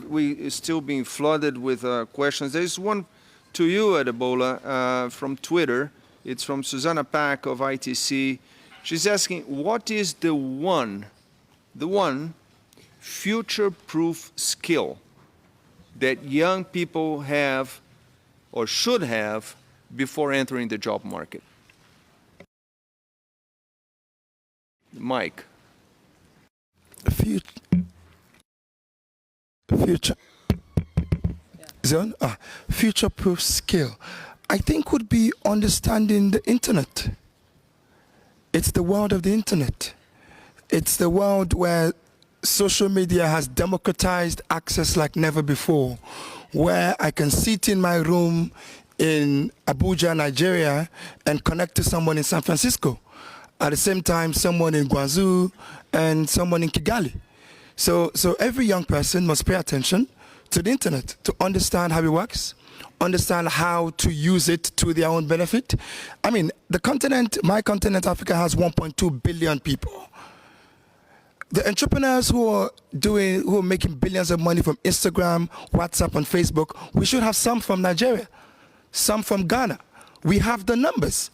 We still being flooded with questions. There's one to you, Adebola, from Twitter. It's from Susanna Pack of ITC. She's asking, what is the one future-proof skill that young people have or should have before entering the job market? Mike. Future-proof skill, I think, would be understanding the internet. It's the world of the internet. It's the world where social media has democratized access like never before, where I can sit in my room in Abuja, Nigeria, and connect to someone in San Francisco. At the same time, someone in Guangzhou and someone in Kigali. So every young person must pay attention to the internet to understand how it works, understand how to use it to their own benefit. I mean, the continent, my continent, Africa, has 1.2 billion people. The entrepreneurs who are making billions of money from Instagram, WhatsApp, and Facebook, we should have some from Nigeria, some from Ghana. We have the numbers.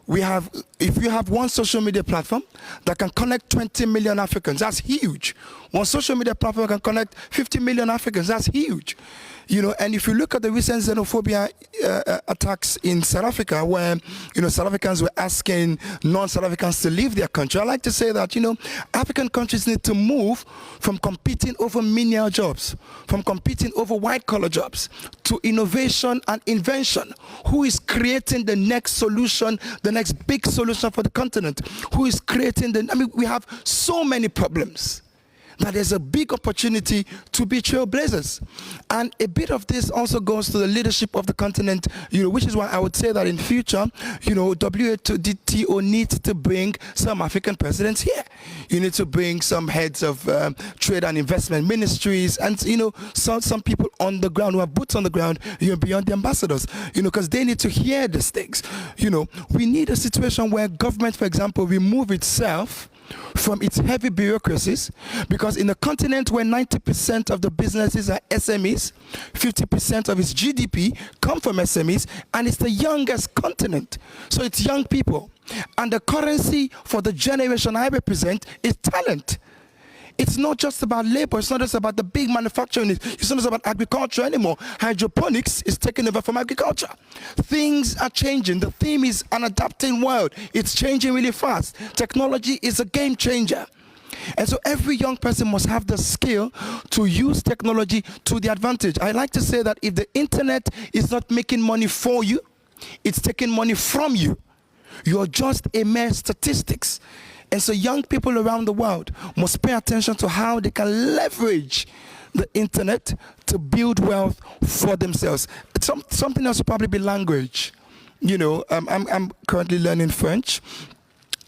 If you have one social media platform that can connect 20 million Africans, that's huge. One social media platform can connect 50 million Africans, that's huge. You know, and if you look at the recent xenophobia attacks in South Africa, where, you know, South Africans were asking non-South Africans to leave their country, I like to say that, you know, African countries need to move from competing over menial jobs, from competing over white-collar jobs, to innovation and invention. Who is creating the next solution, the next big solution for the continent? Who is creating I mean, we have so many problems that there's a big opportunity to be trailblazers. And a bit of this also goes to the leadership of the continent, you know, which is why I would say that in future, you know, WTO needs to bring some African presidents here. You need to bring some heads of trade and investment ministries, and, you know, some people on the ground who have boots on the ground, you know, beyond the ambassadors, you know, because they need to hear these things. You know, we need a situation where government, for example, remove itself from its heavy bureaucracies, because in a continent where 90% of the businesses are SMEs, 50% of its GDP come from SMEs, and it's the youngest continent. So it's young people. And the currency for the generation I represent is talent. It's not just about labor, it's not just about the big manufacturing, it's not just about agriculture anymore. Hydroponics is taking over from agriculture. Things are changing. The theme is an adapting world. It's changing really fast. Technology is a game changer. And so every young person must have the skill to use technology to the advantage. I like to say that if the internet is not making money for you, it's taking money from you. You're just a mere statistics. And so young people around the world must pay attention to how they can leverage the internet to build wealth for themselves. Something else would probably be language. You know, I'm currently learning French.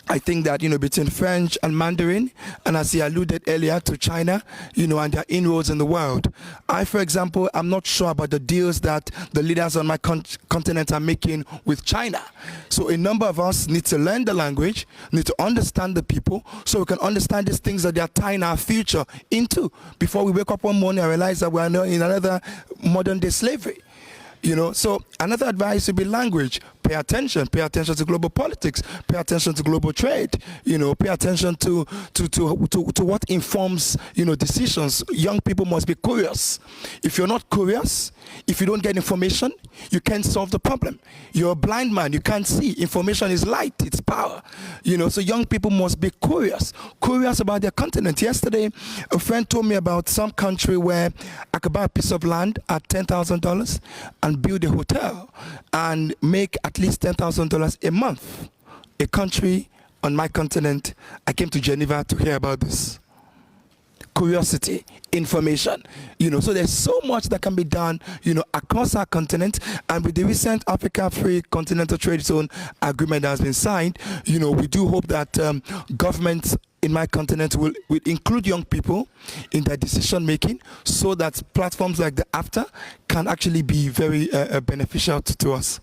I think that, you know, between French and Mandarin, and as he alluded earlier to China, you know, and their inroads in the world. I, for example, I'm not sure about the deals that the leaders on my continent are making with China. So a number of us need to learn the language, need to understand the people, so we can understand these things that they are tying our future into before we wake up one morning and realize that we are now in another modern day slavery. You know, so another advice would be language. Pay attention to global politics, pay attention to global trade, you know, pay attention to what informs, you know, decisions. Young people must be curious. If you're not curious, if you don't get information, you can't solve the problem. You're a blind man, you can't see. Information is light, it's power. You know, so young people must be curious about their continent. Yesterday, a friend told me about some country where I could buy a piece of land at $10,000 and build a hotel and make at least $10,000 a month. A country on my continent. I came to Geneva to hear about this. Curiosity, information, you know, so there's so much that can be done, you know, across our continent. And with the recent Africa Free Continental Trade Zone agreement that has been signed, you know, we do hope that governments in my continent will include young people in their decision making, so that platforms like the AFTA can actually be very beneficial to us.